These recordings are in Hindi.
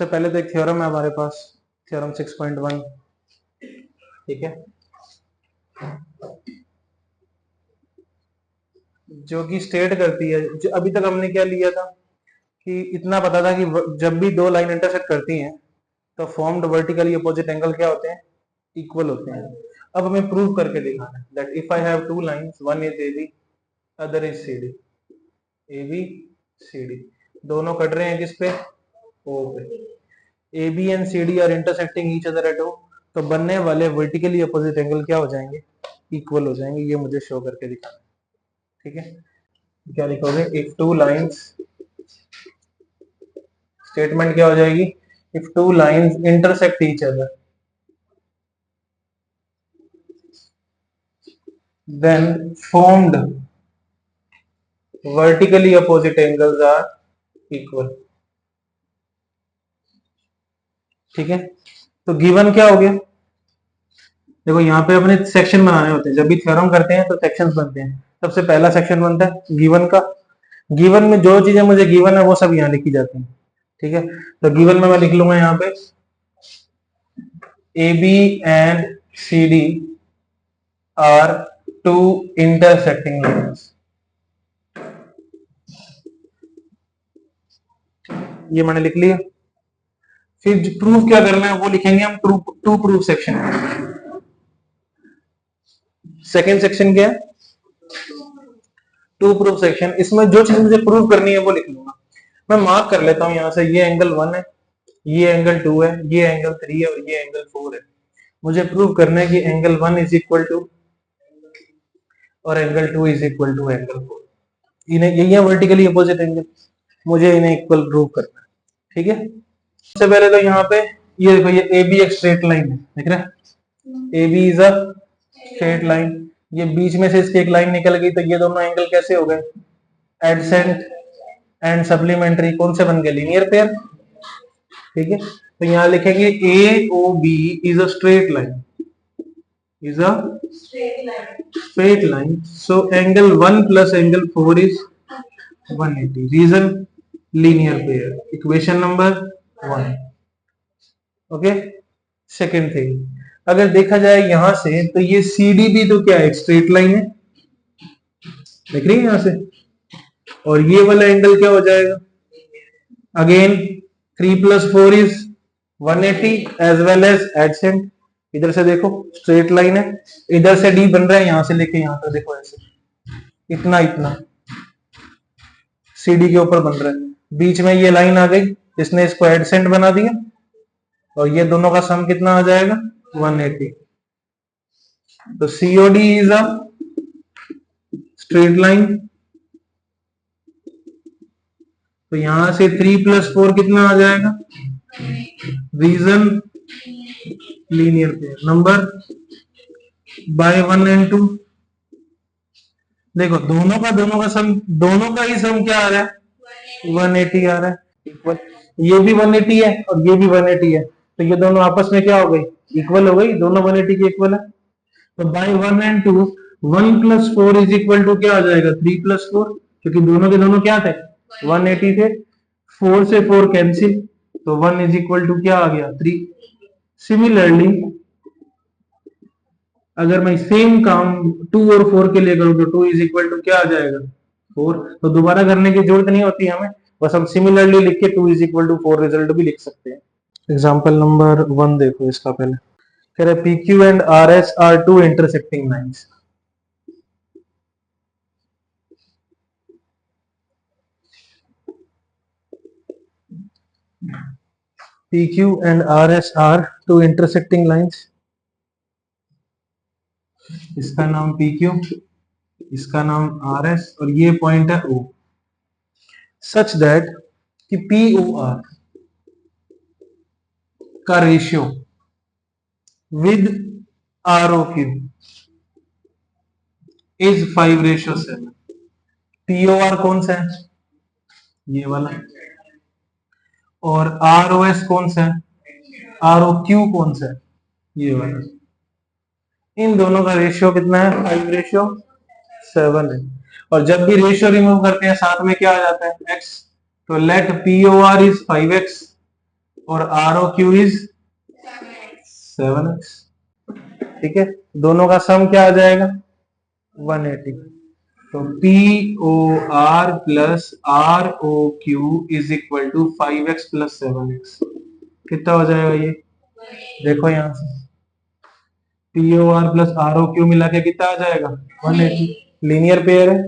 सबसे पहले तो एक थ्योरम है हमारे पास, थ्योरम 6.1, ठीक है, जो कि स्टेट करती है, जो अभी तक हमने क्या लिया था कि इतना पता था कि जब भी दो लाइन इंटरसेक्ट करती हैं तो फॉर्म्ड वर्टिकली अपोजिट एंगल क्या होते हैं, इक्वल होते हैं। अब हमें प्रूव करके दिखाना है that if I have two lines, one is AB other is CD, AB CD दोनों कट रहे हैं किस पे, ओ पे, AB and CD are intersecting each other at O, तो बनने वाले वर्टिकली अपोजिट एंगल क्या हो जाएंगे, इक्वल हो जाएंगे। ये मुझे शो करके दिखाना, ठीक है। क्या लिखोगे, इफ टू लाइंस, स्टेटमेंट क्या हो जाएगी, if two lines intersect each other then formed vertically opposite angles are equal, ठीक है। तो गिवन क्या हो गया, देखो यहाँ पे अपने सेक्शन बनाने होते हैं, जब भी थ्योरम करते हैं तो सेक्शंस बनते हैं। सबसे पहला सेक्शन बनता है गिवन का, गिवन में जो चीजें मुझे गिवन है वो सब यहाँ लिखी जाती हैं, ठीक है। तो गिवन में मैं लिख लूंगा यहाँ पे AB and CD are two intersecting lines, ये मैंने लिख लिया। फिर प्रूफ क्या करना है वो लिखेंगे हम, to proof section. Second section क्या है, टू प्रूफ सेक्शन। इसमें जो चीज मुझे प्रूव करनी है वो लिख लूंगा। मैं मार्क कर लेता हूं यहां से, ये एंगल 1 है, ये एंगल 2 है, ये एंगल 3 है और ये एंगल 4 है। मुझे प्रूव करना है कि एंगल 1 इज इक्वल टू और angle 2 is equal to angle 4। इन्हें, यही है वर्टिकली अपोजिट एंगल, मुझे इन्हें इक्वल प्रूव करना है, ठीक है। सबसे पहले तो यहाँ पे ये देखो, ये AB एक स्ट्रेट लाइन है, देख रहे हैं, AB is a straight line. ये बीच में से इसकी एक लाइन निकल गई, तो ये दोनों एंगल कैसे हो गए, एडसेंट एंड सप्लीमेंट्री, कौन से बन गए, लीनियर पेयर, ठीक है। तो यहाँ लिखेंगे AOB is a straight line, is a straight line, so angle 1 plus angle 4 is 180, reason linear pair, equation number 1, okay। Second thing, अगर देखा जाए यहां से तो ये CD भी तो क्या है, एक स्ट्रेट लाइन है, देख रही है यहां से, और ये वाला एंगल क्या हो जाएगा, again 3 plus 4 is 180 as well as adjacent। इधर से देखो स्ट्रेट लाइन है, इधर से D बन रहा है, यहां से लेके यहां तक देखो ऐसे, इतना इतना CD के ऊपर बन रहा है, बीच में ये लाइन आ गई, इसने इसको एडसेंट बना दिया, और ये दोनों का सम कितना आ जाएगा, 180। तो COD is a straight line, तो यहां से 3 plus 4 कितना आ जाएगा, reason linear pair, number by 1 and 2। देखो दोनों का सम, दोनों का ही सम क्या आ रहा है, 180 आ रहा है, इक्वल। ये भी 180 है और ये भी 180 है, तो ये दोनों आपस में क्या हो गई, इक्वल हो गई, दोनों 180 के इक्वल है। तो by 1 and 2, 1 plus 4 is equal to क्या आ जाएगा, 3 plus 4, क्योंकि दोनों के दोनों क्या थे, 180 थे, 4 से 4 कैंसिल, तो 1 इज इक्वल टू क्या आ गया, 3। सिमिलरली अगर मैं सेम काम 2 और 4 के लिए करूं तो 2 इज इक्वल टू क्या आ जाएगा, 4। तो दोबारा करने की जरूरत नहीं होती हमें, बस हम सिमिलरली लिख के 2 इज इक्वल टू 4 रिजल्ट भी लिख सकते हैं। एग्जांपल नंबर 1 देखो, इसका पहले कह रहे PQ and RS are two intersecting lines. PQ and RS are two intersecting lines, इसका नाम PQ, इसका नाम RS, और ये पॉइंट है O, सच दैट कि POR का ratio with ROQ is 5:7। POR कौन सा है, ये वाला, और ROS कौन सा है, ROQ कौन सा है, ये वाला। इन दोनों का रेशियो कितना है, 5:7 है। और जब भी रेशियो रिमूव करते हैं साथ में क्या आ जाता है, x, तो लेट POR इज 5x और are O Q is 7x। ठीक है, दोनों का सम क्या आ जाएगा 180। तो P O R plus R O Q is equal to 5x plus 7x। कितना हो जाएगा ये, देखो यहां से P O R plus R O Q मिला के कितना आ जाएगा 180, लीनियर पेयर है।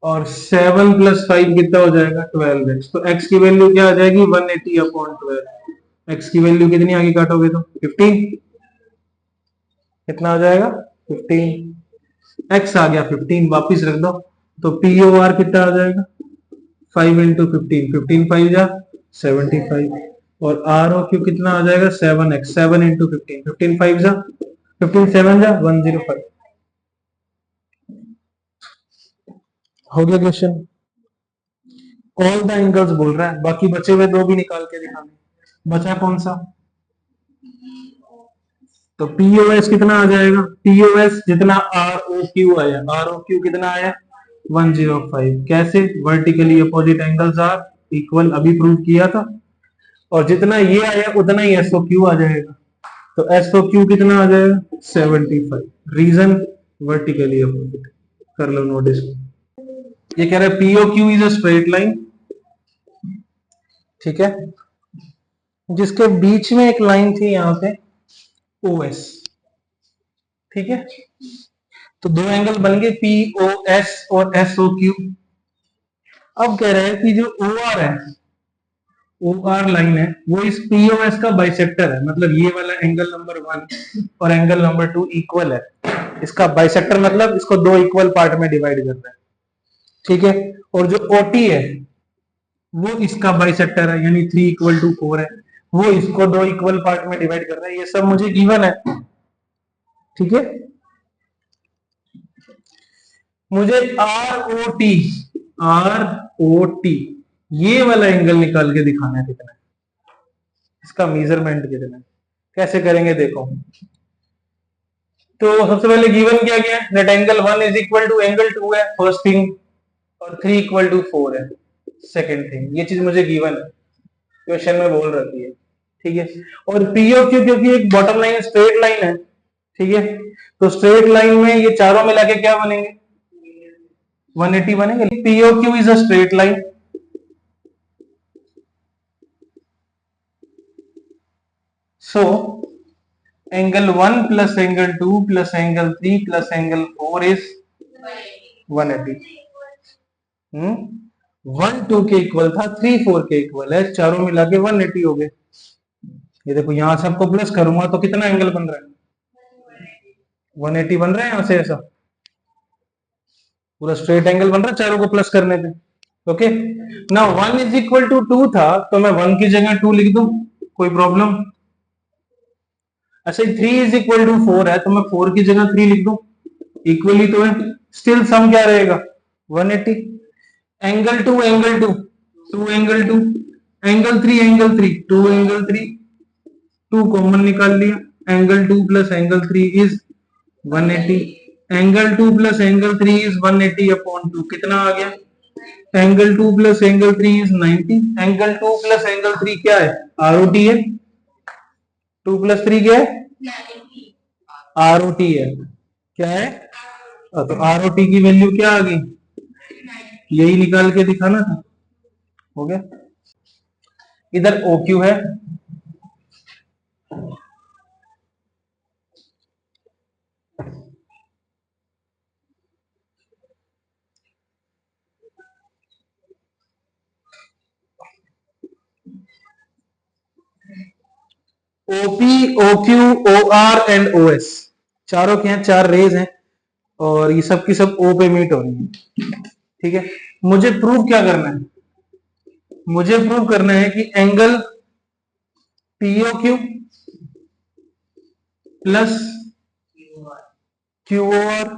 और 7 प्लस 5 कितना हो जाएगा 12x। तो x की वैल्यू क्या आ जाएगी 180 अपॉन 12। x की वैल्यू कितनी आगे काटोगे तो 15, कितना आ जाएगा 15। x आ गया 15, वापिस रख दो। तो पी ओ आर कितना आ जाएगा 5 इंटू 15, 15 5 जा 75। और आर ओ क्यू कितना आ जाएगा 7x, 7 इंटू 15, 15 5 जा 15 7 जा 105। हो गया क्वेश्चन। ऑल द एंगल्स बोल रहा है, बाकी बचे हुए दो भी निकाल के दिखाने। बचा कौन सा, तो पीओएस कितना आ जाएगा, पीओएस जितना आर ओ क्यू आया, आर ओ क्यू कितना आया 105। कैसे, vertically opposite angles are equal, अभी प्रूव किया था। और जितना ये आया उतना ही एसओ क्यू आ जाएगा। तो एसओ क्यू कितना आ जाएगा 75। रीजन वर्टिकली अपोजिट, कर लो नोटिस। ये कह रहा है PO Q is a straight line, ठीक है, जिसके बीच में एक लाइन थी यहां पे ओ एस। ठीक है, तो दो एंगल बन गए पी ओ एस और एस ओ क्यू। अब कह रहे हैं कि जो ओ आर है, ओ आर लाइन है, वो इस पी ओ एस का बाइसेक्टर है। मतलब ये वाला एंगल नंबर 1 और एंगल नंबर 2 इक्वल है। इसका बाइसेक्टर मतलब इसको दो इक्वल पार्ट में डिवाइड कर रहा है। ठीक है, और जो ओटी है वो इसका बाइसेक्टर है, यानी 3 इक्वल टू 4 है, वो इसको दो इक्वल पार्ट में डिवाइड कर रहा है। ये सब मुझे गिवन है। ठीक है, मुझे आर ओ टी ये वाला एंगल निकाल के दिखाना है कितना है, इसका मेजरमेंट कितना है। कैसे करेंगे देखो। तो सबसे पहले गिवन क्या गया, that angle 1 is equal to angle 2 है फर्स्ट थिंग, और 3 इक्वल टू 4 है सेकंड थिंग। ये चीज मुझे गिवन है, क्वेश्चन में बोल रखी है। ठीक है, और पीओ क्यू क्योंकि एक बॉटम लाइन स्ट्रेट लाइन है, ठीक है, तो स्ट्रेट लाइन में ये चारों मिला के क्या बनेंगे 180 बनेंगे। PO Q is a straight line, so angle 1 plus angle 2 plus angle 3 plus angle 4 is 180। 1 2 के इक्वल था, 3 4 के इक्वल है, चारों मिला के 180 हो गए। ये देखो यहां से आपको प्लस करूंगा तो कितना एंगल बन रहा है 180 बन रहा है। यहां से ऐसा पूरा स्ट्रेट एंगल बन रहा है चारों को प्लस करने पे। ओके, ना 1 इज इक्वल टू 2 था तो मैं 1 की जगह 2 लिख दूं, कोई प्रॉब्लम। अच्छा 3 इज इक्वल टू 4 है तो मैं 4 की जगह 3 लिख दूं, इक्वली तो है। स्टिल सम क्या रहेगा 180। Angle 2 angle 2 2 angle 2 angle 3 angle 3 2 angle 3, 2 common निकाल लिया। Angle 2 plus angle 3 is 180। Angle 2 plus angle 3 is 180 upon 2, कितना आ गया, angle 2 plus angle 3 is 90। Angle 2 plus angle 3 क्या है आरओटी है, 2 प्लस 3 क्या है आरओटी है, क्या है। तो आरओटी की वैल्यू क्या आ गई, यही निकाल के दिखाना था। हो गया, इधर ओ क्यू है, OP O Q O R and O S, चारों के हैं, चार रेज हैं और ये सब की सब ओ पे मीट हो रही है। ठीक है, मुझे प्रूव क्या करना है, मुझे प्रूव करना है कि angle PO Q plus Q O R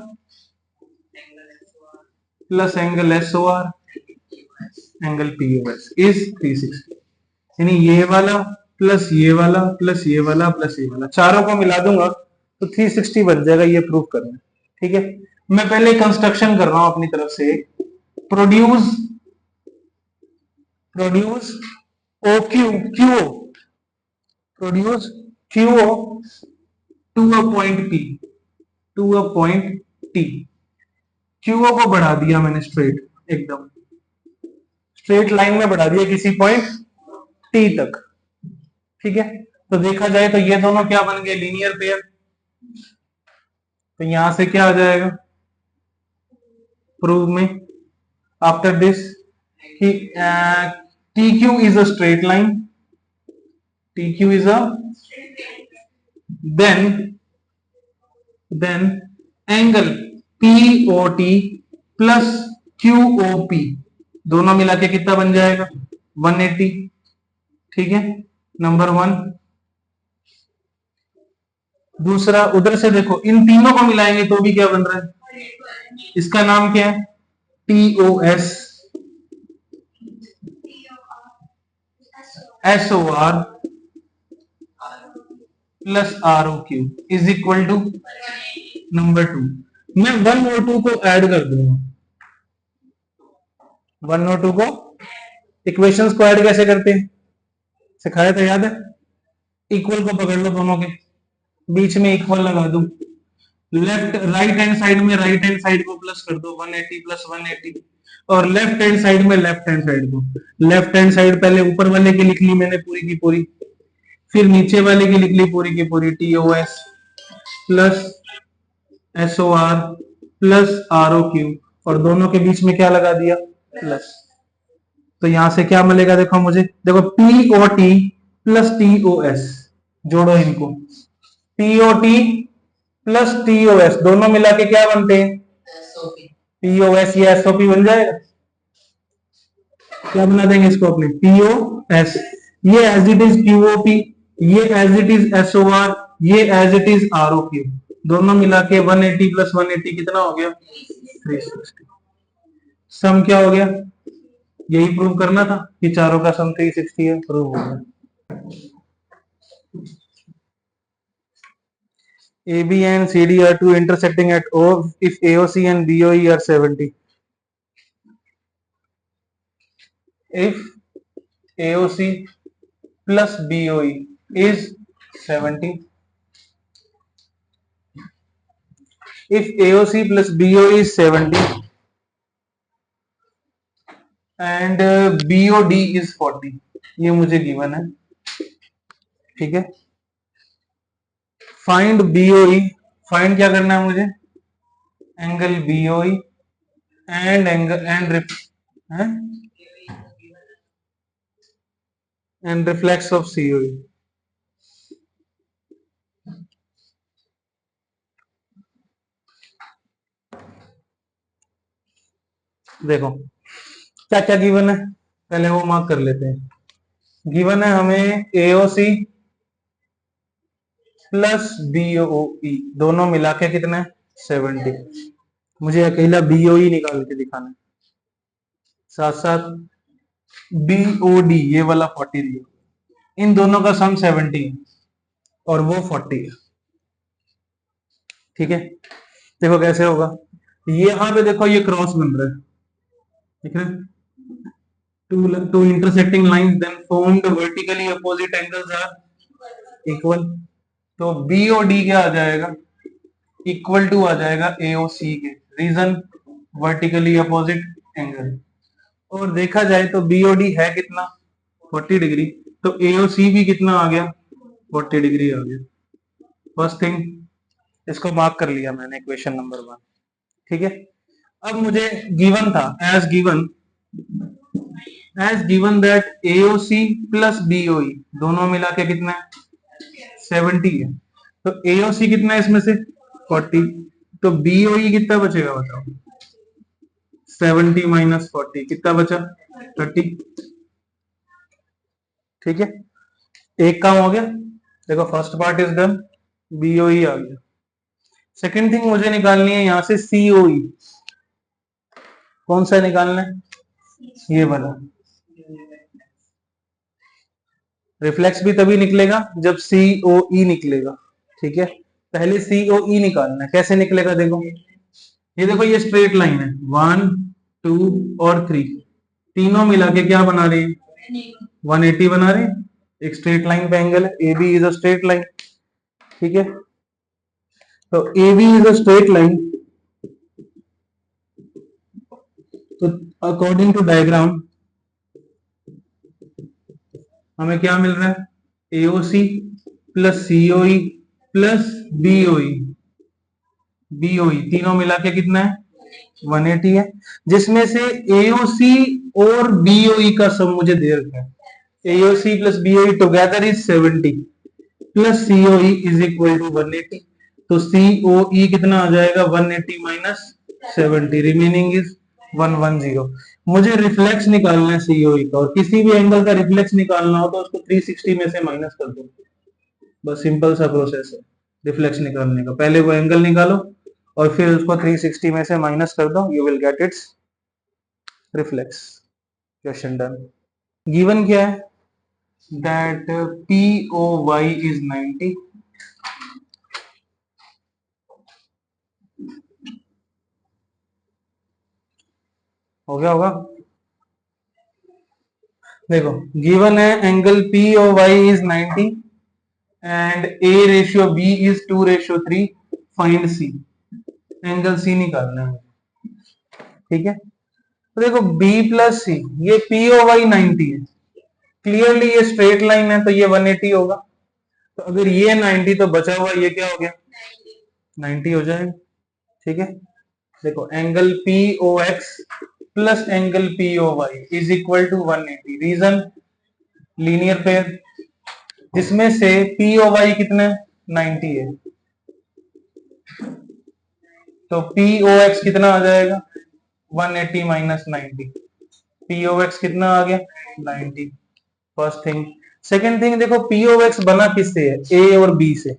plus angle S O R angle PO S is 360। यानी ये वाला प्लस ये वाला प्लस ये वाला प्लस ये वाला, चारों को मिला दूंगा तो 360 बन जाएगा। ये प्रूव करना है। ठीक है, मैं पहले कंस्ट्रक्शन कर रहा हूं अपनी तरफ से। Produce produce O Q Q produce Q to a point P, to a point T. QO को बढ़ा दिया मैंने स्ट्रेट, एकदम स्ट्रेट लाइन में बढ़ा दिया किसी पॉइंट टी तक। ठीक है, तो देखा जाए तो ये दोनों क्या बन गए, लीनियर पेयर। तो यहां से क्या आ जाएगा प्रूव में आफ्टर दिस कि T Q is a straight line, T Q is a then angle POT plus QOP दोनों मिला के कितना बन जाएगा 180। ठीक है, नंबर वन। दूसरा उधर से देखो, इन तीनों को मिलाएंगे तो भी क्या बन रहा है, इसका नाम क्या है TOS SOR plus ROQ is equal to number two. मैं 1 और 2 को ऐड कर दूंगा, 1 और 2 को, इक्वेशंस को ऐड कैसे करते हैं सिखाया था याद है, इक्वल को पकड़ लो, दोनों के बीच में इक्वल लगा दो, लेफ्ट राइट हैंड साइड में राइट हैंड साइड को प्लस कर दो 180 प्लस 180, और लेफ्ट हैंड साइड में लेफ्ट हैंड साइड को, लेफ्ट हैंड साइड पहले ऊपर वाले की लिख ली मैंने पूरी की पूरी, फिर नीचे वाले की लिख ली पूरी की पूरी, TOS plus SOR plus ROQ, और दोनों के बीच में क्या लगा दिया प्लस। तो यहां से क्या मिलेगा देखो मुझे, देखो POT प्लस TOS, जोड़ो इनको, POT प्लस TOS दोनों मिला के क्या बनते हैं POS, ये SOP बन जाएगा। क्या बना देंगे इसको अपने POS, ये एज इट इज QOP, ये एज इट इज SOR, ये एज इट इज ROQ, दोनों मिला के 180 प्लस 180 कितना हो गया 360। सम क्या हो गया, यही प्रूव करना था कि चारों का सम 360 है, प्रूव हो गया। AB and CD are two intersecting at O if AOC and BOE are 70. If AOC plus BOE is 70, if AOC plus BOE is 70 and BOD is 40, ये मुझे गिवन है। ठीक है, फाइंड BOE, फाइंड क्या करना है मुझे, angle BOE and angle and reflex of COE। देखो क्या क्या गिवन है, पहले वो मार्क कर लेते हैं। गिवन है हमें AOC प्लस BOE दोनों मिला के कितना 70, मुझे अकेला BOE निकाल के दिखाना है, साथ साथ BOD ये वाला 40 दिया, इन दोनों का सम 70 है और वो 40 है। ठीक है, देखो कैसे होगा, यहां पे देखो ये क्रॉस बन रहा है, ठीक है, two intersecting lines then formed vertically opposite angles are equal, तो BOD क्या आ जाएगा, इक्वल टू आ जाएगा AOC के, रीजन वर्टिकली अपोजिट एंगल, और देखा जाए तो BOD है कितना 40 डिग्री, तो AOC भी कितना आ गया 40 डिग्री आ गया। फर्स्ट थिंग इसको मार्क कर लिया मैंने इक्वेशन नंबर 1। ठीक है, अब मुझे गिवन था as given that AOC plus BOE दोनों मिला के कितना है 70 है, तो AOC कितना है इसमें से 40, तो BOE कितना बचेगा बताओ, 70 माइनस 40 कितना बचा 30। ठीक है, एक काम हो गया, देखो first part is done, BOE आ गया। सेकेंड थिंग मुझे निकालनी है यहां से COE, कौन सा निकालना है, ये वाला। रिफ्लेक्स भी तभी निकलेगा जब COE निकलेगा। ठीक है, पहले COE निकालना है, कैसे निकलेगा देखो, ये देखो ये स्ट्रेट लाइन है 1 2 और 3, तीनों मिला के क्या बना रही है 180 बना रहे हैं, एक स्ट्रेट लाइन पे एंगल है, A B is a straight line, ठीक है। तो A B is a straight line, तो अकॉर्डिंग टू डायग्राम हमें क्या मिल रहा है, AOC plus COE plus BOE, BOE तीनों मिला के कितना है 180 है, जिसमें से एओसी और बीओई का सम मुझे दे रखा है, AOC plus BOE together is 70 plus COE is equal to 180, तो सीओई कितना आ जाएगा 180 माइनस 70, रिमेनिंग इज 110। मुझे रिफ्लेक्स निकालना है सीओई का, और किसी भी एंगल का रिफ्लेक्स निकालना हो तो उसको 360 में से माइनस कर दो, बस सिंपल सा प्रोसेस है रिफ्लेक्स निकालने का। पहले वो एंगल निकालो और फिर उसको 360 में से माइनस कर दो, you will get it's reflex. Question done. Given क्या है, दैट POY इज 90, हो गया होगा। देखो गिवन है angle POY is 90 and A ratio B is 2:3, find C, angle C निकालना है, ठीक है। तो देखो B प्लस C, ये POY 90 है, क्लियरली ये स्ट्रेट लाइन है तो ये 180 होगा, तो अगर ये 90 तो बचा हुआ ये क्या हो गया 90 हो जाएगा, ठीक है। देखो angle POX plus angle POY is equal to 180, reason linear pair, जिसमें से POY कितना 90 है, तो POX कितना आ जाएगा 180 माइनस 90, POX कितना आ गया 90, फर्स्ट थिंग। सेकेंड थिंग देखो POX बना किससे है, A और B से,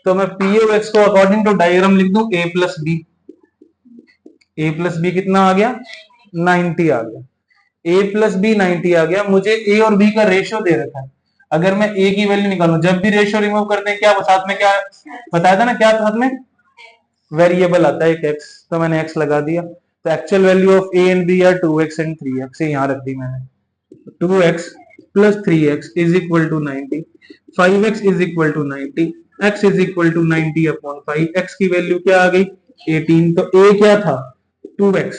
तो मैं POX को अकॉर्डिंग टू डायग्राम लिख दूं A plus B, A plus B कितना आ गया 90 आ गया, A प्लस बी 90 आ गया, मुझे A और B का रेशियो दे रखा है, अगर मैं A की वैल्यू निकालूं, जब भी रेशियो रिमूव करते हैं क्या साथ में क्या बताया था ना, क्या साथ में वेरिएबल आता है एक x, तो मैंने x लगा दिया, तो actual value of A and B are 2x and 3x, यहाँ रख दी मैंने, 2x plus 3x is equal to 90, 5x is equal to 90, x is equal to 90 upon 5, x की वैल्यू क्या आ गई 18, तो a क्या था 2x,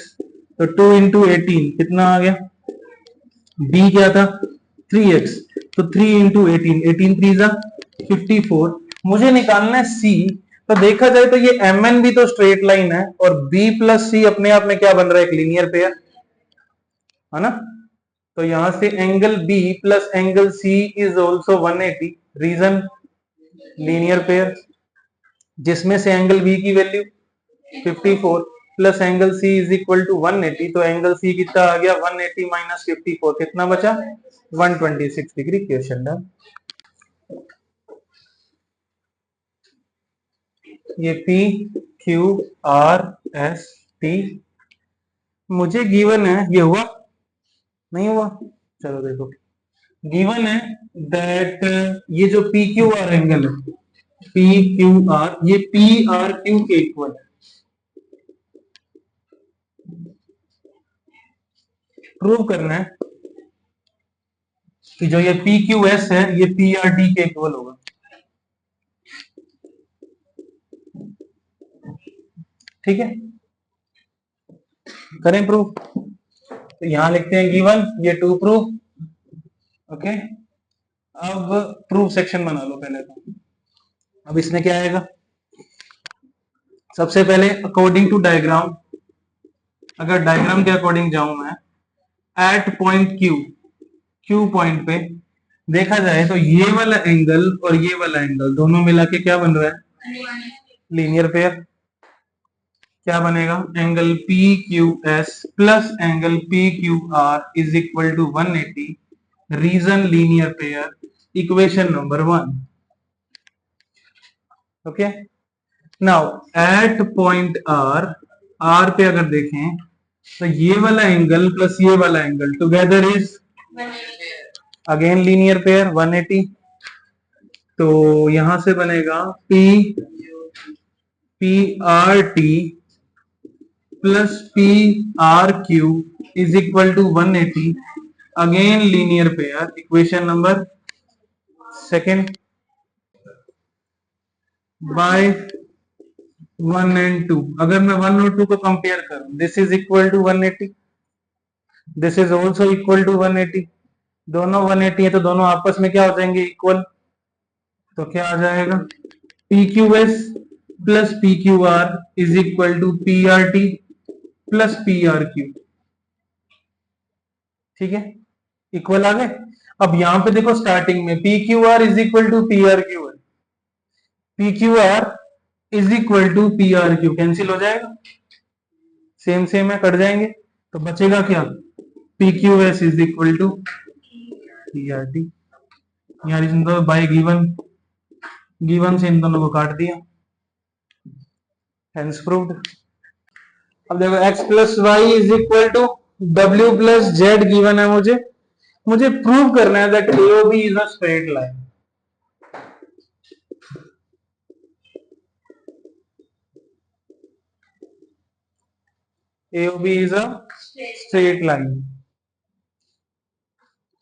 तो 2 इंटू 18 कितना आ गया, b क्या था 3x, तो 3 इंटू 18, 18 3 जा 54, मुझे निकालना है c, तो देखा जाए तो ये mn भी तो स्ट्रेट लाइन है और b प्लस सी अपने आप में क्या बन रहा है एक लीनियर पेयर है ना, तो यहां से angle B plus angle C is also 180, reason linear pair, जिसमें से एंगल B की value 54 plus angle C is equal to 180, तो एंगल C कितना आ गया 180 माइनस 54, कितना बचा 126 डिग्री। Question done. ये P Q R S T मुझे गिवन है, ये हुआ नहीं हुआ, चलो देखो गिवन है दैट ये जो पी क्यू आर एंगल है, पी क्यू आर, ये पी आर क्यू के इक्वल है, प्रूव करना है कि जो ये पी क्यू एस है ये पी आर डी के इक्वल होगा, ठीक है, करें प्रूव, तो यहां लिखते हैं गिवन, ये टू प्रूव, ओके। अब प्रूव सेक्शन बना लो पहले तो, अब इसमें क्या आएगा, सबसे पहले अकॉर्डिंग टू डायग्राम, अगर डायग्राम के अकॉर्डिंग जाऊं मैं, at point Q, Q point पे देखा जाए तो ये वाला एंगल और ये वाला एंगल दोनों मिला के क्या बन रहा है लीनियर पेयर, क्या बनेगा angle P Q S plus angle P Q R is equal to 180, reason linear pair, equation number 1, okay. Now at point R, R पे अगर देखें तो ये वाला एंगल प्लस ये वाला angle together is again linear pair 180, तो यहां से बनेगा P R T plus P R Q is equal to 180, again linear pair, equation number second by 1 and 2। अगर मैं 1 और 2 को कंपेयर करूं, this is equal to 180, this is also equal to 180। दोनों 180 है तो दोनों आपस में क्या हो जाएंगे, इक्वल। तो क्या आ जाएगा, P Q S plus P Q R is equal to P R T plus P R Q. ठीक है, इक्वल आ गए। अब यहां पे देखो स्टार्टिंग में P Q R is equal to P R Q है, P Q R is equal to P R Q cancel हो जाएगा, सेम सेम है, कट जाएंगे। तो बचेगा क्या, P Q S is equal to P R T. यार इन दोनों बाय गिवन, गिवन से इन दोनों को काट दिया, हेंस प्रूव्ड। अब देखो x plus Y is equal to W plus Z given है, मुझे मुझे प्रूव करना है that AOB is a straight line. AOB is a straight line.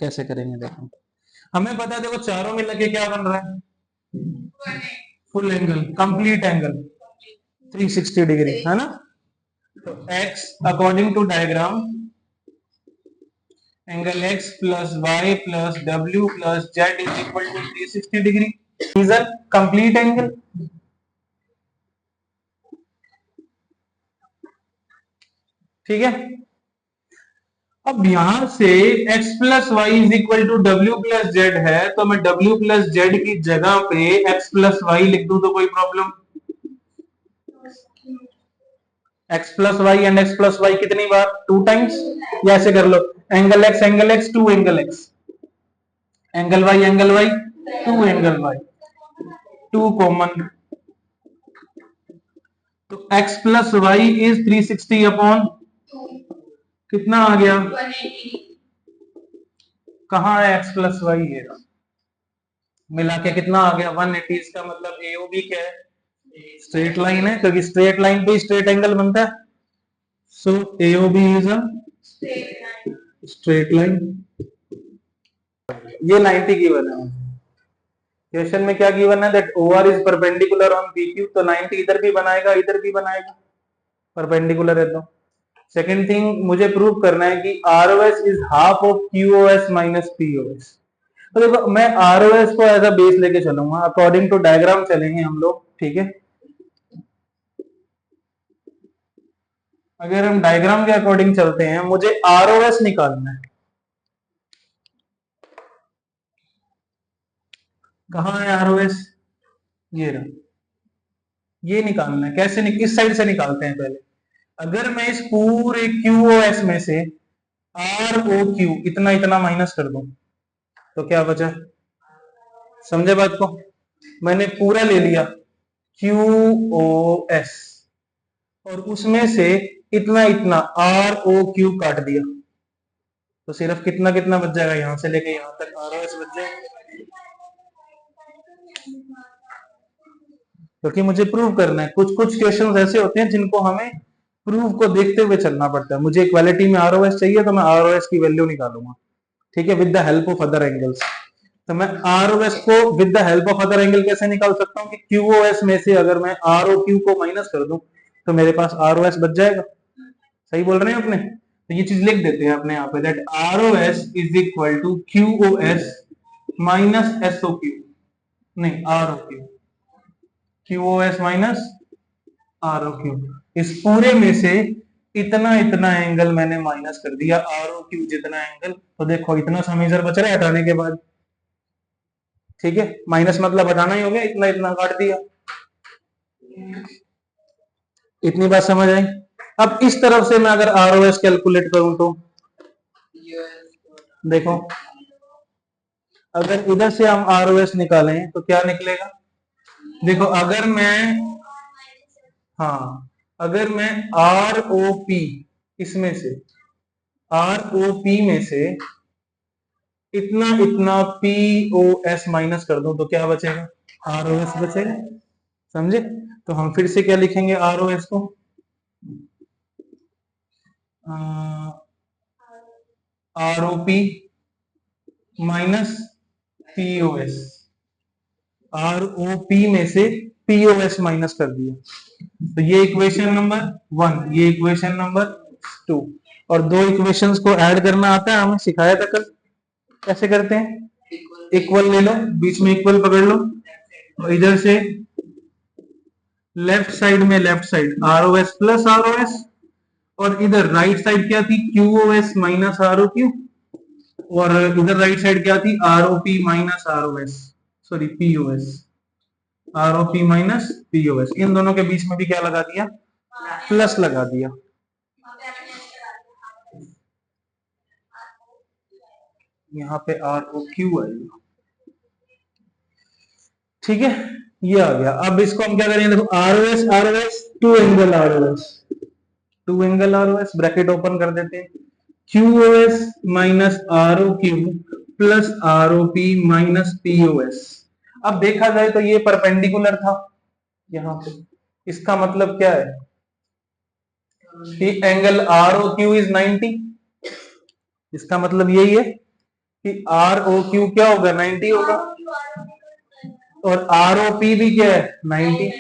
कैसे करेंगे देखो, हमें पता है, देखो चारों में लगे क्या बन रहा है, full angle, complete angle 360 degree है ना। तो x according to diagram, angle x plus Y plus W plus Z is equal to 360 degree, is a complete angle. ठीक है, अब यहां से x plus Y is equal to W plus Z है, तो मैं डब्ल्यू प्लस जेड की जगह पे x प्लस वाई लिख दूं तो कोई problem, x plus y and x plus y कितनी बार, 2 टाइम्स। या ऐसे कर लो, angle x 2 angle x, angle y 2 angle y, 2 common. तो x plus Y is 360 upon कितना आ गया, कहां है x प्लस वाई, है मिला के कितना आ गया 180। इसका मतलब AOB क्या है, स्ट्रेट लाइन है, क्योंकि स्ट्रेट लाइन पे स्ट्रेट एंगल बनता है। सो AOB is a straight line. ये 90 गिवन है, क्वेश्चन में क्या गिवन है, that OR is perpendicular on PQ। तो 90 इधर भी बनाएगा इधर भी बनाएगा, परपेंडिकुलर है तो। सेकंड थिंग मुझे प्रूव करना है कि ROS is half of QOS minus POS। तो देखो मैं ROS को एज अ बेस लेके चलूंगा, अकॉर्डिंग टू डायग्राम चलेंगे हम लोग। ठीक है, अगर हम डायग्राम के अकॉर्डिंग चलते हैं, मुझे ROS निकालना है। कहां है ROS, ये रहा, ये निकालना है। कैसे इस साइड से निकालते हैं पहले। अगर मैं इस पूरे QOS में से ROQ इतना इतना माइनस कर दूं तो क्या बचा, समझे बात को। मैंने पूरा ले लिया QOS और उसमें से इतना इतना ROQ काट दिया, तो सिर्फ कितना कितना बच जाएगा, यहां से लेके यहां तक ROS बच जाएगा। क्योंकि मुझे प्रूव करना है, कुछ कुछ क्वेश्चंस ऐसे होते हैं जिनको हमें प्रूफ को देखते हुए चलना पड़ता है। मुझे इक्वालिटी में ROS चाहिए तो मैं ROS की वैल्यू निकालूंगा, ठीक है, with the help of other angles. तो मैं ROS को with the help of other angle कैसे निकाल सकता हूँ कि QOS में से अगर मैं ROQ को माइनस कर दूं तो मेरे पास ROS बच जाएगा। सही बोल रहे हैं अपने, तो ये चीज लिख देते हैं अपने यहाँ पे, that ROS is equal to QOS minus SOQ, नहीं ROQ, QOS माइनस ROQ। इस पूरे में से इतना इतना एंगल मैंने माइनस कर दिया, ROQ जितना एंगल। तो देखो इतना सा मेजर बच रहा है हटाने के बाद, ठीक है, माइनस मतलब हटाना ही हो गया, इतना इतना काट दिया। इतनी बात समझ आई। अब इस तरफ से मैं अगर ROS कैलकुलेट करूं तो देखो, अगर इधर से हम ROS निकालें तो क्या निकलेगा। देखो अगर मैं, हाँ, अगर मैं ROP इसमें से, ROP में से इतना इतना POS माइनस कर दूं तो क्या बचेगा, ROS बचेगा। समझे, तो हम फिर से क्या लिखेंगे ROS को, ROP माइनस POS, ROP में से POS माइनस कर दिया। तो ये इक्वेशन नंबर 1, ये इक्वेशन नंबर 2, और दो इक्वेशंस को ऐड करना आता है, हमें सिखाया था कल। कैसे करते हैं? इक्वल ले लो, बीच में इक्वल पकड़ लो, और इधर से लेफ्ट साइड में left side ROS plus ROS, और इधर राइट साइड क्या थी? QOS माइनस ROQ, और इधर राइट साइड क्या थी? ROP minus ROS, sorry POS, ROP minus POS। इन दोनों के बीच में भी क्या लगा दिया? प्लस लगा दिया। यहाँ पे ROQ आएगा, ठीक है, ये आ गया। अब इसको हम क्या करेंगे? देखो ROS ROS, two angle ROS, two angle ROS, bracket open कर देते हैं, QOS minus ROQ plus ROP minus POS। अब देखा जाए तो ये परपेंडिकुलर था यहाँ पे, इसका मतलब क्या है कि एंगल ROQ इज 90, इसका मतलब यही है कि ROQ क्या होगा? 90 होगा, और ROP भी क्या है? 90,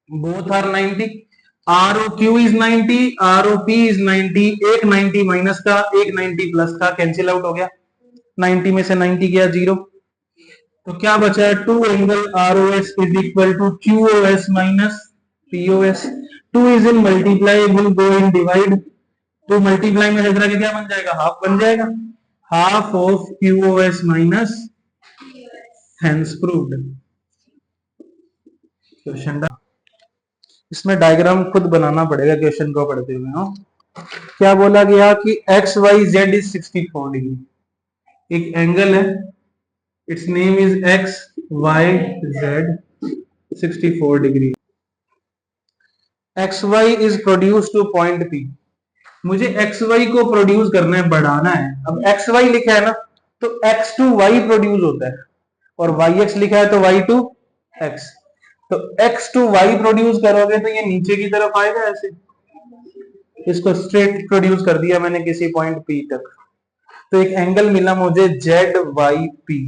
both are 90। ROQ is 90, ROP is 90, एक 90 माइनस का, एक 90 प्लस का, कैंसिल आउट हो गया, 90 में से 90 गया 0, तो क्या बचा है? Two angle ROS is equal to QOS minus POS। 2 is in multiply, will go in divide, तो मल्टीप्लाई में इधर के क्या बन जाएगा? हाफ बन जाएगा, half of QOS minus, hence proved. Question done. इसमें डायग्राम खुद बनाना पड़ेगा क्वेश्चन को पढ़ते हुए। हाँ, क्या बोला गया कि XYZ इज 64 डिग्री, एक एंगल है, it's name is XYZ 64 degree, XY is produce two point P। मुझे XY को प्रोड्यूस करना है, बढ़ाना है। अब XY लिखा है ना, तो X टू Y प्रोड्यूस होता है, और YX लिखा है तो Y टू X, तो X टू Y प्रोड्यूस करोगे तो ये नीचे की तरफ आएगा ऐसे, इसको स्ट्रेट प्रोड्यूस कर दिया मैंने किसी पॉइंट P तक, तो एक एंगल मिला मुझे ZYP।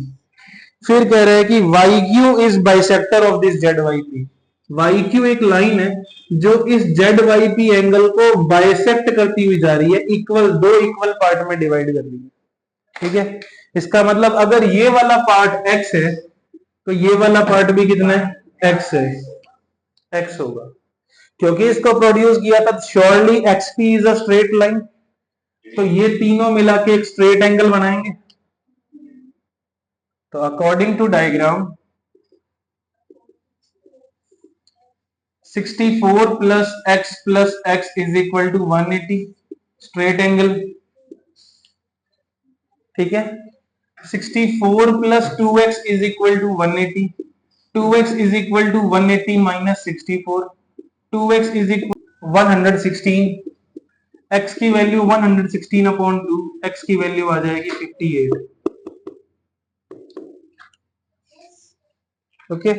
फिर कह रहे हैं कि YQ is bisector of this ZYP। YQ एक लाइन है जो इस ZYP एंगल को बाइसेक्ट करती हुई जा रही है, इक्वल, दो इक्वल पार्ट में डिवाइड कर रही है, ठीक है। इसका मतलब अगर ये वाला पार्ट X है तो ये वाला पार्ट भी कितना है? X है, X होगा, क्योंकि इसको प्रोड्यूस किया था surely XP is a straight line, तो ये तीनों मिला के एक स्ट्रेट एंगल बनाएंगे। तो according to diagram 64 plus x is equal to 180, straight angle, ठीक है। 64 plus 2x is equal to 180, 2x is equal to 180 minus 64, 2x is equal 116, x की वैल्यू 116 अपॉन 2, x की वैल्यू आ जाएगी 58। ओके,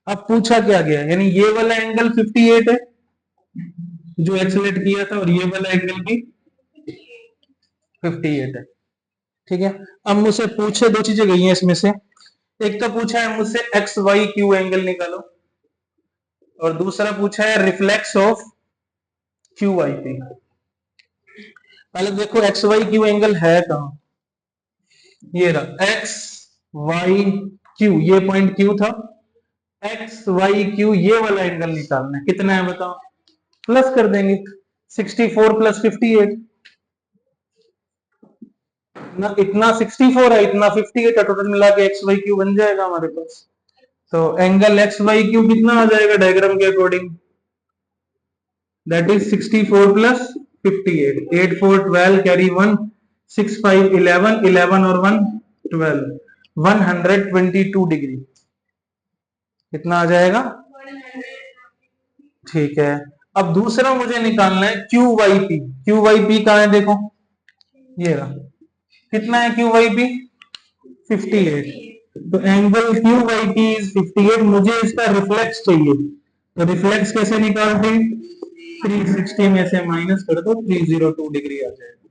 अब पूछा क्या गया, यानी ये वाला एंगल 58 है जो एक्सलेट किया था, और ये वाला एंगल भी 58 है, ठीक है। अब मुझसे पूछे, दो चीजें गई हैं इसमें से, एक तो पूछा है मुझसे XYQ एंगल निकालो, और दूसरा पूछा है रिफ्लेक्स ऑफ QYP। पहले देखो XYQ एंगल है कहां, ये रहा XYQ, ये पॉइंट Q था, XYQ ये वाला एंगल निकालना है, कितना है बताओ? प्लस कर देंगे, 64 प्लस 58, ना इतना 64 है, इतना 58 है, टोटल मिला के XYQ बन जाएगा हमारे पास। तो एंगल XYQ कितना आ जाएगा डायग्राम के according? That is 64 plus 58, 8 4 12 carry 1, 6 5 11, 11 और 1 12, 122 डिग्री, कितना आ जाएगा? ठीक है। अब दूसरा मुझे निकालना है QYP। QYP कहां है देखो, ये रहा, कितना है QYP? 58, तो एंगल QYP इज 58, मुझे इसका रिफ्लेक्स चाहिए, तो रिफ्लेक्स कैसे निकालते हैं? 360 में से माइनस कर दो, 302 डिग्री आ जाएगा।